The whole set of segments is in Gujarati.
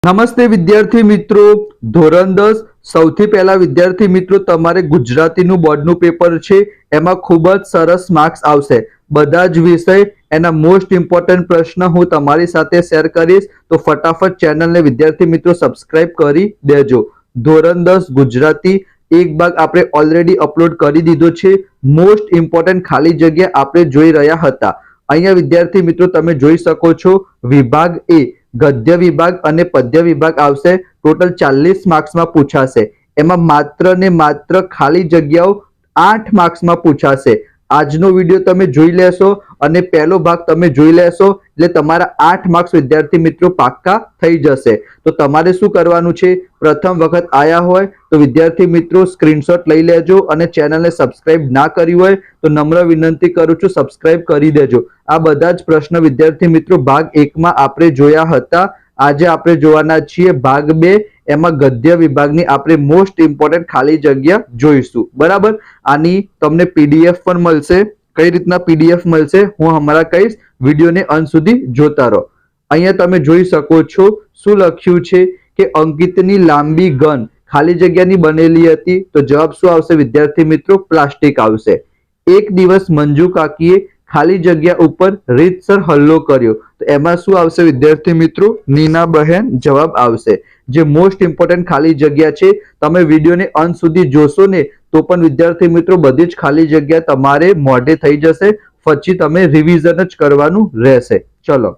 નમસ્તે વિદ્યાર્થી મિત્રો, ધોરણ 10 સૌથી પહેલા વિદ્યાર્થી મિત્રો તમારે ગુજરાતીનું બોર્ડનું પેપર છે. એમાં ખૂબ જ સરસ માર્ક્સ આવશે. બધા જ વિષય એના મોસ્ટ ઇમ્પોર્ટન્ટ પ્રશ્ન હું તમારી સાથે શેર કરીશ, તો ફટાફટ ચેનલને વિદ્યાર્થી મિત્રો સબસ્ક્રાઇબ કરી દેજો. ધોરણ 10 ગુજરાતી એક ભાગ આપણે ઓલરેડી અપલોડ કરી દીધો છે. મોસ્ટ ઇમ્પોર્ટન્ટ ખાલી જગ્યા આપણે જોઈ રહ્યા હતા. અહીંયા વિદ્યાર્થી મિત્રો તમે જોઈ શકો છો, વિભાગ એ ગદ્ય વિભાગ અને પદ્ય વિભાગ આવશે. ટોટલ 40 માર્ક્સમાં પૂછાશે. એમાં માત્ર ને માત્ર ખાલી જગ્યાઓ 8 માર્ક્સમાં પૂછાશે. આજનો વિડીયો તમે જોઈ લેશો અને પહેલો ભાગ તમે જોઈ લેશો એટલે તમારા 8 માર્ક્સ વિદ્યાર્થી મિત્રો પાક્કા થઈ જશે. તો તમારે શું કરવાનું છે, પ્રથમ વખત આયા હોય તો વિદ્યાર્થી મિત્રો સ્ક્રીનશોટ લઈ લેજો અને ચેનલને સબસ્ક્રાઇબ ના કરી હોય તો નમ્ર વિનંતી કરું છું સબસ્ક્રાઇબ કરી દેજો. આ બધા જ પ્રશ્ન વિદ્યાર્થી મિત્રો ભાગ 1 માં આપણે જોયા હતા. આજે આપણે જોવાના છીએ ભાગ 2. એમાં ગદ્ય વિભાગની આપણે મોસ્ટ ઇમ્પોર્ટન્ટ ખાલી જગ્યા જોઈશું. બરાબર, આની તમને પીડીએફ પણ મળશે. કઈ રીતના પીડીએફ મળશે હું હમણાં કહીશ, વિડીયોને અંત સુધી જોતા રહો. અહીંયા તમે જોઈ શકો છો શું લખ્યું છે કે અંકિતની લાંબી ગન ખાલી જગ્યાની બનેલી હતી. તો જવાબ શું આવશે વિદ્યાર્થી મિત્રો? પ્લાસ્ટિક આવશે. એક દિવસ મંજુ કાકીએ ખાલી જગ્યા ઉપર રીતસર હલ્લો કર્યો. તો એમાં શું આવશે વિદ્યાર્થી મિત્રો? નીના બહેન જવાબ આવશે. જે મોસ્ટ ઇમ્પોર્ટન્ટ ખાલી જગ્યા છે, તમે વિડીયોને અંત સુધી જોશો ને તો પણ વિદ્યાર્થી મિત્રો બધી જ ખાલી જગ્યા તમારે મોઢે થઈ જશે. પછી તમે રિવિઝન જ કરવાનું રહેશે. ચલો,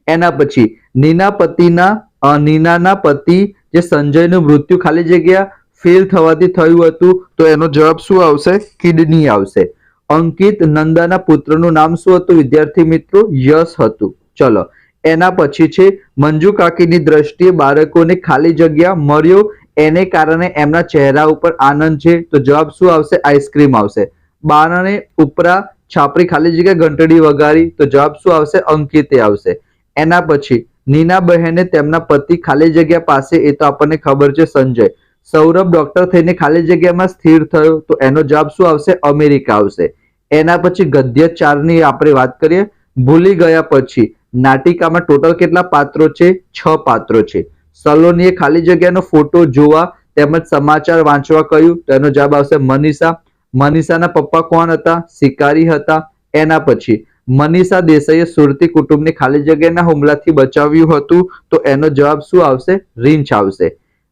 એના પછી નીનાના પતિ જે સંજયનું મૃત્યુ ખાલી જગ્યા ફેલ થવાથી થયું હતું. તો એનો જવાબ શું આવશે? કિડની આવશે. અંકિત નંદાના પુત્રનું નામ શું હતું વિદ્યાર્થી મિત્રો? યશ હતું. ચલો, એના પછી છે મંજુ કાકીની દ્રષ્ટિએ બાળકોને ખાલી જગ્યા મળ્યો, એને કારણે એમના ચહેરા ઉપર આનંદ છે. તો જવાબ શું આવશે? આઈસ્ક્રીમ આવશે. બારણે ઉપરા છાપરી ખાલી જગ્યા ઘંટડી વગાડી. તો જવાબ શું આવશે? અંકિતે આવશે. એના પછી નીના બહેને તેમના પતિ ખાલી જગ્યા પાસે, એ તો આપણને ખબર છે, સંજય. સૌરભ ડોક્ટર થઈને ખાલી જગ્યામાં સ્થિર થયો. તો એનો જવાબ શું આવશે? અમેરિકા આવશે. એના પછી ગદ્ય 4 ની આપણે વાત કરીએ. ભૂલી ગયા પછી નાટિકામાં ટોટલ કેટલા પાત્રો છે? 6 પાત્રો છે. સલોનીએ ખાલી જગ્યાનો ફોટો જોવા તેમજ સમાચાર વાંચવા કહ્યું. તો એનો જવાબ આવશે મનીષા. મનીષાના પપ્પા કોણ હતા? શિકારી હતા. એના પછી મનીષા દેસાઈએ સુરતી કુટુંબને ખાલી જગ્યાના હુમલાથી બચાવ્યું હતું. તો એનો જવાબ શું આવશે? રીંછ આવશે.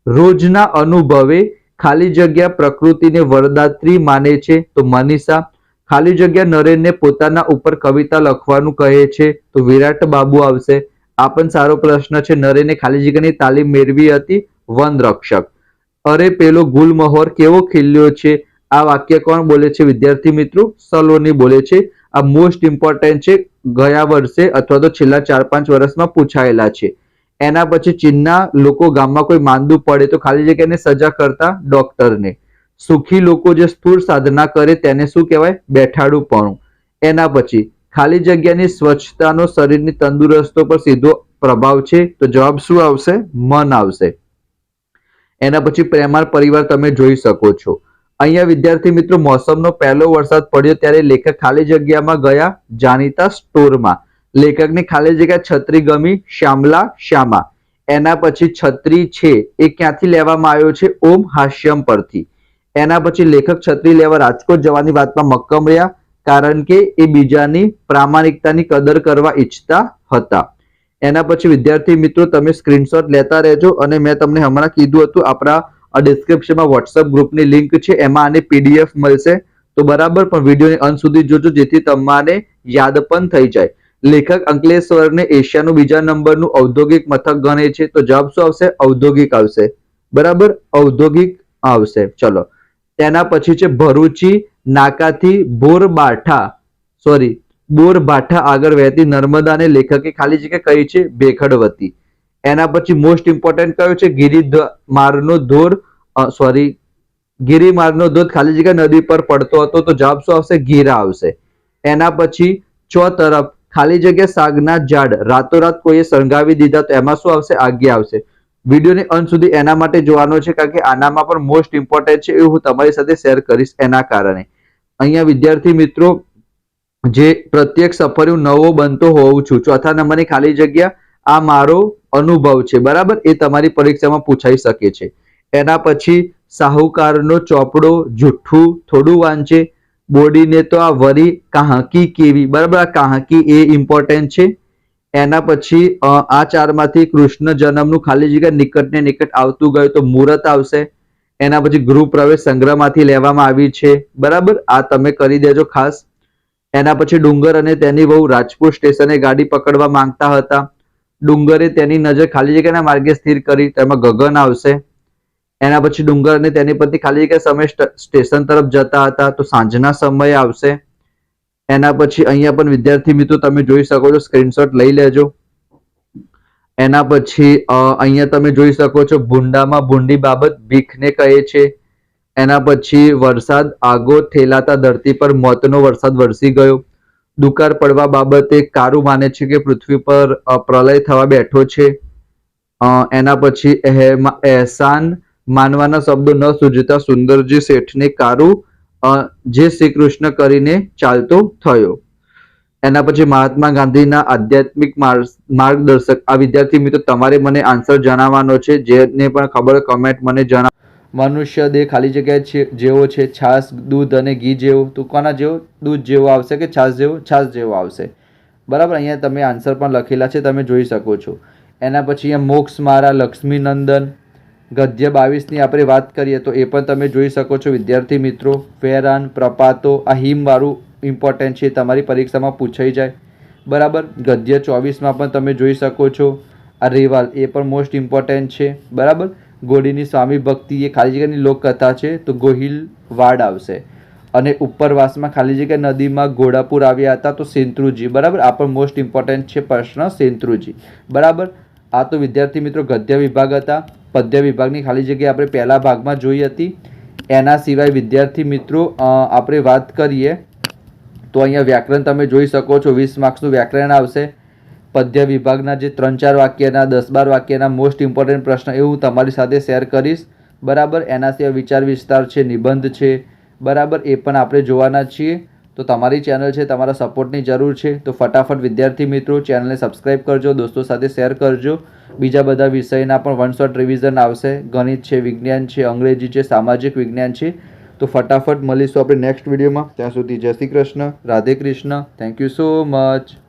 રોજના અનુભવે ખાલી જગ્યા પ્રકૃતિને વરદાત્રી માને છે. તો મનીષા. ખાલી જગ્યા નરેનને પોતાના ઉપર કવિતા લખવાનું કહે છે. તો વિરાટ બાબુ આવશે. આ પણ સારો પ્રશ્ન છે. નરેને ખાલી જગ્યાની તાલીમ મેળવી હતી. વનરક્ષક. અરે પેલો ગુલમહોર કેવો ખીલ્યો છે. આ વાક્ય કોણ બોલે છે વિદ્યાર્થી મિત્રો? સલોની બોલે છે. આ મોસ્ટ ઇમ્પોર્ટન્ટ છે. ગયા વર્ષે અથવા તો છેલ્લા 4-5 વર્ષમાં પૂછાયેલા છે. એના પછી ચીનના લોકો ગામમાં કોઈ માંદું પડે તો ખાલી જગ્યાને સજા કરતા ડોક્ટરને. સુખી લોકો જે સ્થૂળ સાધના કરે તેને શું કહેવાય? બેઠાડુંપણું. એના પછી ખાલી જગ્યાની સ્વચ્છતાનો શરીરની તંદુરસ્તો પર સીધો પ્રભાવ છે. તો જવાબ શું આવશે? મન આવશે. એના પછી પ્રેમાળ પરિવાર તમે જોઈ શકો છો. અહીંયા વિદ્યાર્થી મિત્રો મોસમનો પહેલો વરસાદ પડ્યો ત્યારે લેખક ખાલી જગ્યામાં ગયા જાણીતા સ્ટોરમાં. લેખકની ખાલી જગ્યા છત્રી ગમી. શ્યામા. એના પછી છત્રી છે એ ક્યાંથી લેવામાં આવ્યો છે? ઓમ હાસ્યમ પરથી. એના પછી લેખક છત્રી લેવા રાજકોટ જવાની વાતમાં મક્કમ રહ્યા, કારણ કે એ બીજાની પ્રામાણિકતાની કદર કરવા ઈચ્છતા હતા. એના પછી વિદ્યાર્થી મિત્રો તમે સ્ક્રીનશોટ લેતા રહેજો અને મેં તમને હમણાં કીધું હતું આપણા ડિસ્ક્રિપ્શનમાં વોટ્સઅપ ગ્રુપની લિંક છે, એમાં આની પીડીએફ મળશે. તો બરાબર, પણ વિડીયોને અંત સુધી જોજો જેથી તમારે યાદ પણ થઈ જાય. લેખક અંકલેશ્વરને એશિયાનું બીજા નંબરનું ઔદ્યોગિક મથક ગણે છે. તો જવાબ શું આવશે? ઔદ્યોગિક આવશે. બરાબર, ઔદ્યોગિક આવશે. ચલો, તેના પછી છે ભરૂચી નાકાથી બોરબાઠા આગળ વહેતી નર્મદાને લેખકે ખાલી જગ્યા કહી છે ભેખડવતી. એના પછી મોસ્ટ ઇમ્પોર્ટન્ટ કયો છે? ગિરિમારનો ધોધ ખાલી જગ્યા નદી પર પડતો હતો. તો જવાબ શું આવશે? ગીરા આવશે. એના પછી તરફ ખાલી જગ્યા સાગના ઝાડ રાતોરાત કોઈએ સળગાવી દીધા. તો એમાં શું આવશે? આજ્ઞા આવશે. વિડીયોને અંત સુધી એના માટે જોવાનો છે કારણ કે આનામાં પણ મોસ્ટ ઇમ્પોર્ટન્ટ છે, એવું હું તમારી સાથે શેર કરીશ. એના કારણે અહીંયા વિદ્યાર્થી મિત્રો જે પ્રત્યેક સફર હું નવો બનતો હોઉં છું. ચોથા નંબરની ખાલી જગ્યા આ મારો અનુભવ છે, બરાબર, એ તમારી પરીક્ષામાં પૂછાઈ શકે છે. એના પછી સાહુકારનો ચોપડો, જુઠ્ઠું, થોડું વાંચે, બોડીને તો આ વરી, કાહકી કેવી, બરાબર, આ કાહકી એ ઇમ્પોર્ટન્ટ છે. એના પછી આ ચારમાંથી કૃષ્ણ જન્મનું ખાલી જગ્યા નિકટ ને નિકટ આવતું ગયું તો મુહૂર્ત આવશે. એના પછી ગૃહ પ્રવેશ સંગ્રહમાંથી લેવામાં આવી છે, બરાબર, આ તમે કરી દેજો ખાસ. એના પછી ડુંગર અને તેની વહુ રાજપુર સ્ટેશને ગાડી પકડવા માંગતા હતા. ડુંગરે તેની નજર ખાલી જગ્યાના માર્ગે સ્થિર કરી, તેમાં ગગન આવશે. એના પછી ડુંગર અને તેની પત્ની ખાલી જગ્યા સમય સ્ટેશન તરફ જતા હતા તો સાંજના સમયે આવશે. એના પછી અહીંયા પણ વિદ્યાર્થી મિત્રો તમે જોઈ શકો છો, સ્ક્રીનશોટ લઈ લેજો. એના પછી અહીંયા તમે જોઈ શકો છો, ભૂંડામાં ભૂંડી બાબત ભીખને કહે છે. એના પછી વરસાદ આગો થેલાતા ધરતી પર મોતનો વરસાદ વરસી ગયો. દુકાળ પડવા બાબતે કારું માને છે કે પૃથ્વી પર પ્રલય થવા બેઠો છે. એના પછી એહસાન માનવાના શબ્દો ન સૂઝતા સુંદરજી શેઠને કારું જે શ્રી કૃષ્ણ કરીને ચાલતો થયો. એના પછી મહાત્મા ગાંધીના આધ્યાત્મિક માર્ગદર્શક. આ વિદ્યાર્થી મિત્રો તમારે મને આન્સર જણાવવાનો છે, જેને પણ ખબર કમેન્ટ મને જણાવો. મનુષ્ય દેહ ખાલી જગ્યા જેવો છે, છાસ, દૂધ અને ઘી જેવો. તો કોના જેવો? દૂધ જેવો આવશે કે છાસ જેવો? છાસ જેવો આવશે, બરાબર. અહીંયા તમે આન્સર પણ લખેલા છે, તમે જોઈ શકો છો. એના પછી અહીંયા મોક્ષ મારા લક્ષ્મીનંદન, ગદ્ય 22ની આપણે વાત કરીએ તો એ પણ તમે જોઈ શકો છો વિદ્યાર્થી મિત્રો. ફેરાન, પ્રપાતો, આ હિમવાળું ઇમ્પોર્ટન્ટ છે, તમારી પરીક્ષામાં પૂછાઈ જાય, બરાબર. ગદ્ય 24માં પણ તમે જોઈ શકો છો. આ રેવાલ એ પણ મોસ્ટ ઇમ્પોર્ટન્ટ છે, બરાબર. ગોડીની સ્વામી ભક્તિ એ ખાલી જગ્યાની લોકકથા છે તો ગોહિલ વાડ આવશે. અને ઉપરવાસમાં ખાલી જગ્યા નદીમાં ઘોડાપુર આવ્યા હતા તો શેત્રુંજી, બરાબર. આ પણ મોસ્ટ ઇમ્પોર્ટન્ટ છે પ્રશ્ન, શેત્રુંજી, બરાબર. આ તો વિદ્યાર્થી મિત્રો ગદ્ય વિભાગ હતા. પદ્ય વિભાગની ખાલી જગ્યા આપણે પહેલા ભાગમાં જોઈ હતી. એના સિવાય વિદ્યાર્થી મિત્રો આપણે વાત કરીએ તો અહીંયા વ્યાકરણ તમે જોઈ શકો છો, 20 માર્ક્સનું વ્યાકરણ આવશે. પદ્ય વિભાગના જે 3-4 વાક્યના 10-12 વાક્યના મોસ્ટ ઇમ્પોર્ટન્ટ પ્રશ્ન એ હું તમારી સાથે શેર કરીશ, બરાબર. એના સિવાય વિચાર વિસ્તાર છે, નિબંધ છે, બરાબર, એ પણ આપણે જોવાના છીએ. તો તમારી ચેનલ છે, તમારા સપોર્ટની જરૂર છે. તો ફટાફટ વિદ્યાર્થી મિત્રો ચેનલને સબસ્ક્રાઈબ કરજો, દોસ્તો સાથે શેર કરજો. બીજા બધા વિષયના પણ 1 શોટ રિવિઝન આવશે. ગણિત છે, વિજ્ઞાન છે, અંગ્રેજી છે, સામાજિક વિજ્ઞાન છે. તો ફટાફટ મળીશું આપણે નેક્સ્ટ વિડીયોમાં. ત્યાં સુધી જય Shri Krishna, Radhe Krishna. Thank you so much.